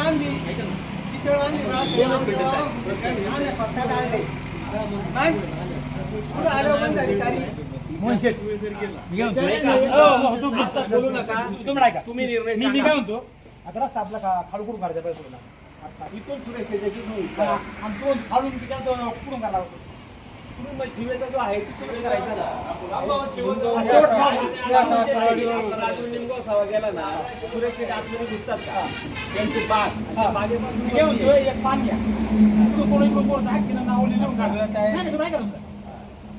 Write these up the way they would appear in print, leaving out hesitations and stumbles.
आणली किती वेळ आणली फक्त आणले नाही पुढे आल्यावर पण झाली सारी मोहनशेठ बोलू नका तुम्ही निर्णय मी काय म्हणतो आता रस्ता आपला खालून कुठून करायचा पाहिजे तुला इथून सुरक्षेची आणि तो खालून कुठून करायला होतो शिवेचा जो आहे तो शिवे करायचा ना निमगाव गेला ना सुरक्षित आतमध्ये दिसतात का त्यांची बाग बागेमध्ये म्हणतोय एक पान घ्या कोणी नाव लिहून काढलं नाही का तुमचं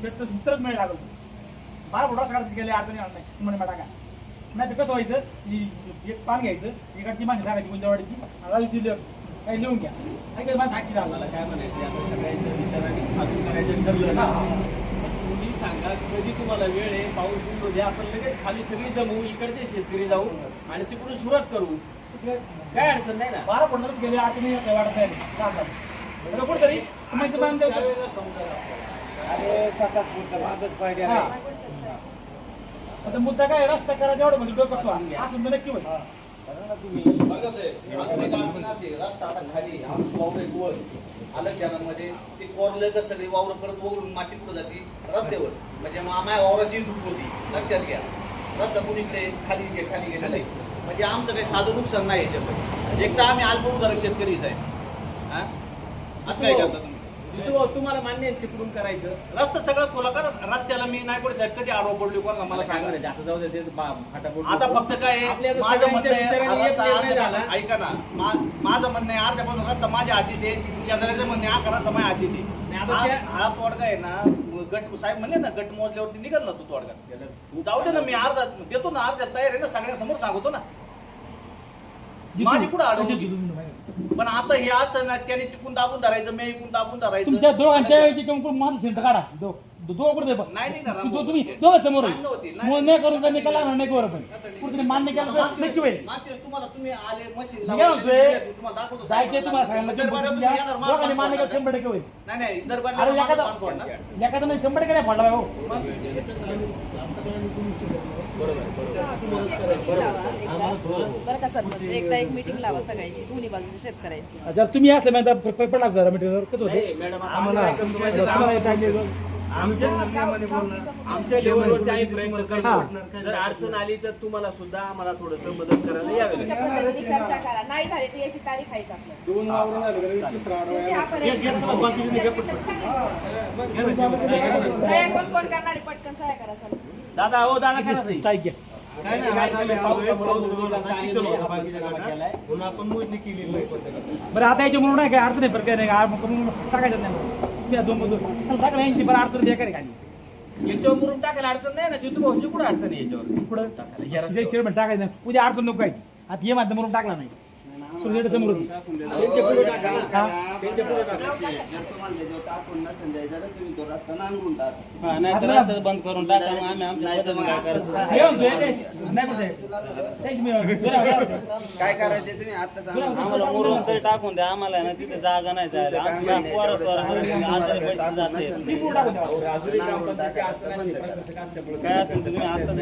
शेत तरच मिळेल लागलं बारा फोटो काढायचे गेले अडचणी आलं नाही म्हणे टाका नाही तर कसं व्हायचं एक पान घ्यायचं एकाची माणसं टाकायची गुंजावाडीची दिली काही लिहून घ्या काही माणसं हाकी मला काय म्हणायचं आता सगळ्यांच्या विचाराने खाजून करायचं ठरलं ना तुम्ही सांगा कधी तुम्हाला वेळ आहे पाऊस उडू द्या आपण लगेच खाली सगळी जमू इकडचे शेतकरी जाऊ आणि तिकडून सुरुवात करू काय अडचण नाही ना बारा फोटोच गेले अडचणी वाटत नाही कुठेतरी समस्या बांधते आता मुद्दा काय रस्ता करायचा एवढं म्हणजे डोकं असं नक्की होईल रस्ता आता खाली आमची वावर वर अलग जनामध्ये ते कोरलं का सगळी वावर परत वगळून माती कुठं जाते रस्त्यावर म्हणजे माझ्या वावराची धूप होती लक्षात घ्या रस्ता कुणीकडे खाली गेलेला आहे म्हणजे आमचं काही साधं नुकसान नाही याच्यामध्ये एक तर आम्ही अल्पभूधारक शेतकरीच आहे असं काय करता तुम्ही तुम्हाला मान्य आहे तिकडून करायचं रस्ता सगळं खोला कर रस्त्याला मी नाही कोणी साहेब कधी आडवा पडली कोणाला मला सांगा आता जाऊ दे आता फक्त काय माझं म्हणणं आहे ऐका ना माझं म्हणणं आहे अर्ध्यापासून रस्ता माझ्या हातीत आहे शेजाऱ्याचं म्हणणं आहे आका रस्ता माझ्या हातीत आहे हा तोडगा आहे ना गट साहेब म्हणले ना गट मोजल्यावरती निघाल ना तू तोडगा जाऊ दे ना मी अर्धा देतो ना अर्ध्याला तयार आहे ना सगळ्यांसमोर सांगतो ना माझी कुठं अडवून पण आता हे असं ना त्याने तिकून दाबून धरायचं मी इकून दाबून धरायचं तुमच्या दोघांच्या माझं सेंटर काढा नाही तुम्ही दोघं समोर नाही करून त्यांनी कला नाही करू पण कुठे मान्य केलं नक्की होईल तुम्हाला तुम्ही आले मशीन जायचे तुम्हाला सांगायला मान्य केलं 100% होईल नाही एखादा नाही 100% नाही पडला हो बरं का सर एकदा एक मीटिंग लावा सगळ्यांची दोन्ही बाजूची शेतकऱ्यांची जर तुम्ही असले पडला जरा मीटिंगवर कसं होते आम्हाला आमच्या लेवलवरती आम्ही प्रयत्न करतो जर अडचण आली तर तुम्हाला सुद्धा आम्हाला थोडस मदत करायला यावे चर्चा करा नाही झाली तर याची तारीख आहे आपल्याला सह्या कोण करणार आहे पटकन सह्या करा चला दादा हो दादा काय बरं आता याच्या म्हणून नाही काय अर्थ नाही बरं काय नाही टाकायचं नाही टाकलं यांची बरं अर्थ द्या काय खाली याच्यावर मुरुम टाकायला अडचण नाही ना जितू भाऊची कुठं अडचण आहे याच्यावर पुढं टाकायचं नाही उद्या अडचण नको काय आता हे माझं म्हणून टाकला नाही समोर बंद करून टाका काय करायचं तुम्ही आता आम्हाला मुरुम तरी टाकून द्या आम्हाला ना तिथे जागा नाही जायला काय असेल तुम्ही आता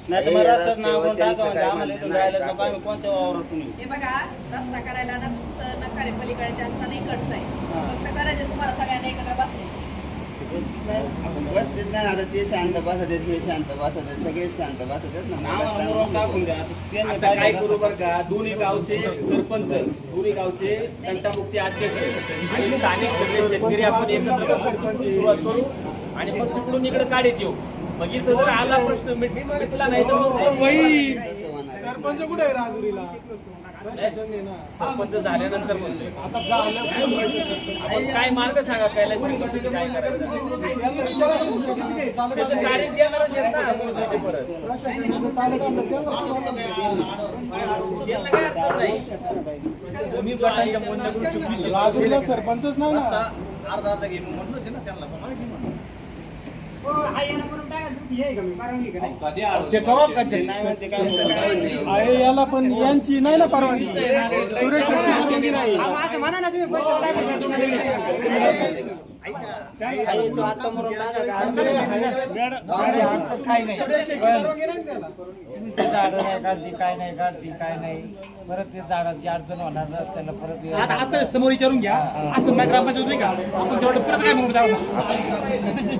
नाही तर रस्त्यात नाव टाका म्हणजे आम्हाला इथून जायला नको आम्ही कोणत्या वावरात तुम्ही हे बघा रस्ता करायला ना तुमचं नकारे पलीकडे त्यांचा नाही इकडचं आहे फक्त करायचे तुम्हाला सगळ्यांना एकत्र बसले बसतेच नाही आता ते शांत बसत हे शांत बसत सगळे शांत बसत ना आम्हाला मुरुम टाकून द्या आता काय करू बरं का दोन्ही गावचे सरपंच दोन्ही गावचे तंटामुक्ती अध्यक्ष आणि स्थानिक सगळे शेतकरी आपण एकत्र सुरुवात करू आणि मग तिकडून इकडे काढीत येऊ मग इथं जर आला प्रश्न मिटला नाही तर सरपंच कुठे आहे राजुरीला सरपंच झाल्यानंतर म्हणतोय आपण काय मार्ग सांगा कैलास शिंदे काय करायचं त्याचं कार्य देणारच आहेत ना मोजण्याचे परत याला काय अर्थ नाही जमीन वाटायच्या मोजण्याकडून राजुरीला सरपंचच नाही ना अर्धा अर्धा गेम म्हणलोच ना त्यांना याला पण यांची नाही ना परवानगी सुरेश परवानगी नाही हायेचो आता मुरुम टाका का अडचण नाही. काय नाही तुम्ही ते झाडं नाही काढती काय नाही काढती काय नाही परत ते झाडांची अडचण होणार रस्त्याला परत आता आता समोर विचारून घ्या असं नाही ग्रामपंचायत नाही का आपण तेवढं परत काय म्हणून जाऊ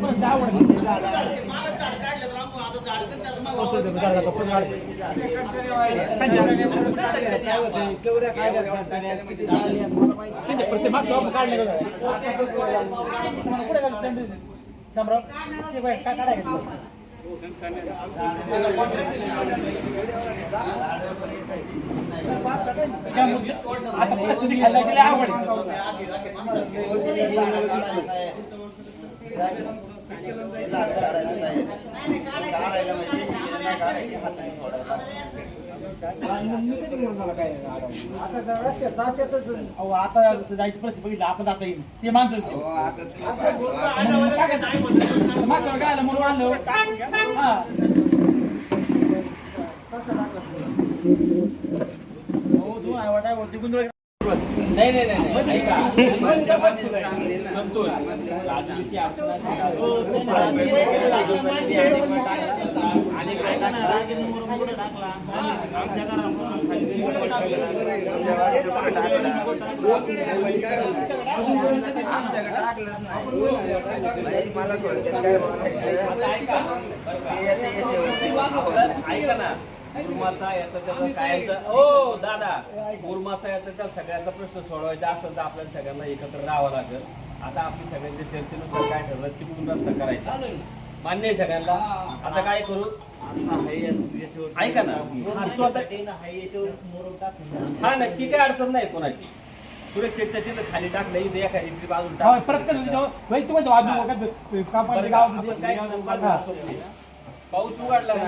परत आवड मला झाड काढले तर आम्ही आता झाड कशात केवढ्या काय किती झाडं प्रत्येक मागचं काढले पुढे शामराव ते बाई काय काढायचं आता परिस्थिती घ्यायला गेली आवड आता जायची परिस्थिती बघितलं आपण जाता येईल ते माणसं मागच्या काय आलं म्हणून आणलं नाही नाही नाही ऐका मध्यमध्ये चांगली ना. संतोष राजूची अडचण आणि ऐका ना, रागेने मुरुम कुठे टाकला? आमच्या घरापासून खाली पुढे टाकला. आमच्याकडे टाकलंच नाही. मला थोडक्यात काय बोलायचं, ऐका ऐका ना मुरमाचा याचा त्याचा काय ओ दादा मुरमाचा याचा त्या सगळ्याचा प्रश्न सोडवायचा असेल तर आपल्याला सगळ्यांना एकत्र राहावं लागेल. आता आपली सगळ्यांच्या चर्चेनुसार काय ठरलं चिपकून रस्ता करायचा मान्य आहे सगळ्यांना. आता काय करू ऐका ना तू आता हा नक्की काय अडचण नाही कोणाची सुरेश शेठच्या तिथं खाली टाकलं इथे एखादी बाजून पाऊस उघडला ना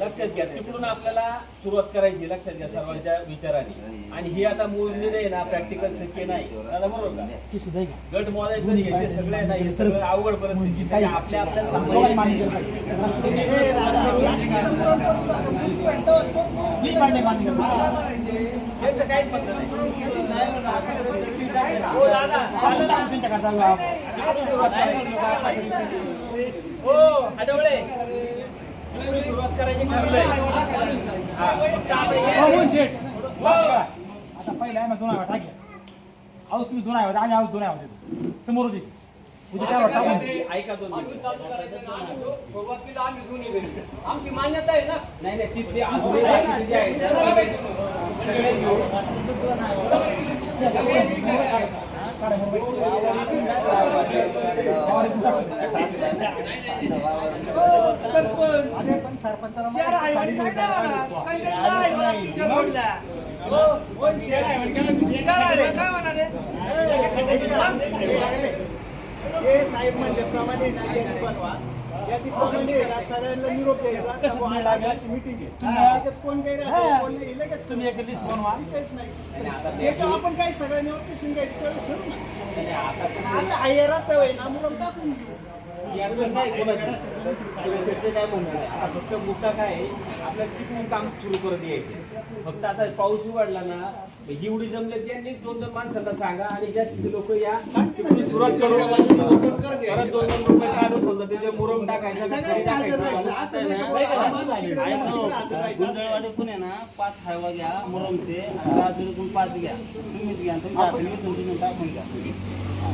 लक्षात घ्या तिकडून आपल्याला सुरुवात करायची लक्षात घ्या सर्वांच्या विचाराने. आणि ही आता मूळ निर्णय ना प्रॅक्टिकल शक्य नाही दादा बरोबर का गट मोजायचं नाही हे सगळं आहे ना हे सगळं अवघड परिस्थिती काही आपल्या आपल्याला काहीच पद्धत नाही हो दादा हो आठवडे सुरुवात करायची ठरलंय आता पहिला आहे ना दोन आवाज टाकले आहोत तुम्ही दोन आवाज आणि आहोत दोन आवाज समोरच येते उद्या काय वाटतं ऐका दोन सुरुवातीला आम्ही दोन्ही गेली आमची मान्यता आहे ना. नाही नाही तिथली अजूनही बाकीची आहे हे साहेब म्हणल्याप्रमाणे ना यादी बनवा यादीप्रमाणे सगळ्यांना निरोप द्यायचा मीटिंग आहे त्याच्यात कोण काही कोण नाही लगेच तुम्ही एक लिस्ट बनवा विषयच नाही याच्यावर आपण काही सगळ्यांनी ऑपरेशन घ्यायचं तेवढं ठरवू ना. आता हाय रस्ता होईल ना मुलं टाकून घेऊ नाही कोणाची काय म्हणणं नाही. आता फक्त मुद्दा काय आहे, आपल्याला तिकडून काम सुरू करत यायचे. फक्त आता पाऊस उघडला ना एवढी जमले त्यांनी दोन दोन माणसांना सांगा आणि जास्त लोक या तिकडून सुरुवात करू परत 2-2 रुपये काढून समजा त्याचे मुरम टाकायचा गुंजळवाडी पुणे ना 5 हायवा घ्या मुरुमचे आणि राजुरीतून 5 घ्या तुम्हीच घ्या तुमच्या हाताने तुम्ही टाकून घ्या.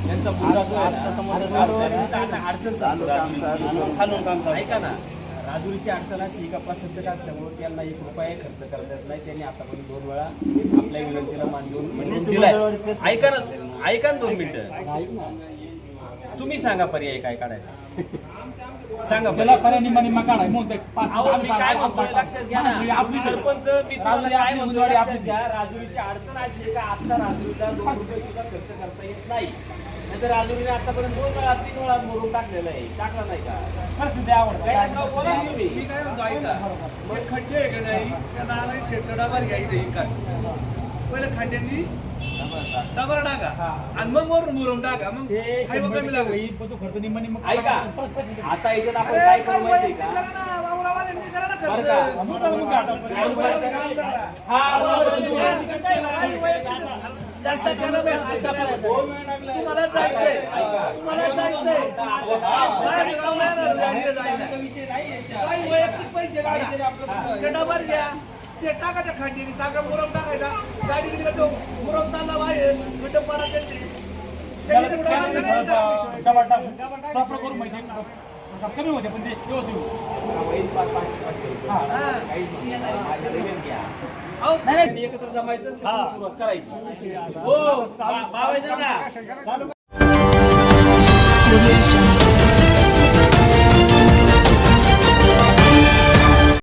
त्यांचा मुद्दा जो आहे ना, आता अडचण चालू खालून काम चालू. ऐका ना राजुरीची अडचण अशी का प्रशासक असल्यामुळे त्यांना 1 रुपया खर्च करता येत नाही. त्यांनी आतापर्यंत 2 वेळा आपल्या विनंतीला मान देऊन दिलाय. ऐका ना 2 मिनिटं तुम्ही सांगा पर्याय काय काढायचा सांगा त्याला पर्याय निम्मा निम्मा काढाय मग मी काय म्हणतोय लक्षात घ्या ना आपली सरपंच मी तुम्हाला काय म्हणतोय लक्षात घ्या. राजुरीची अडचण अशी आहे का आता राजुरीला 2 रुपये सुद्धा खर्च करता येत नाही. नाहीतर राजुरीने आतापर्यंत 2 वेळा 3 वेळा मोरून टाकलेला आहे. टाकला नाही का परिस्थिती आवडतं बोला तुम्ही मी काय म्हणतो ऐका मग खड्डे आहे का नाही त्या नाला खेळडावर घ्यायचं का पहिलं खड्ड्यांनी डबर टाका आणि मग वरून मुरम टाका मग हायवा कमी लागेल पण तो खर्च निम्मा निम्मा ऐका आता याच्यात आपण काय करू माहिती का बरं का? हा तुम्हाला जायचंय तुम्हाला जायचंय बाहेर गाव नाही येणार, गाडीला जायला. काही वैयक्तिक पैसे काढा, ते डबर घ्या, ते टाकायच्या खांडीने साखर मुरम टाकायचा, गाडी गेली का तो मुरम चालला बाहेर मिठं पडा डबा टाकून करू माहिती कमी होते पण ते व्यवस्थित एकत्र जमायचं सुरुवात करायची. हो बाबायचं ना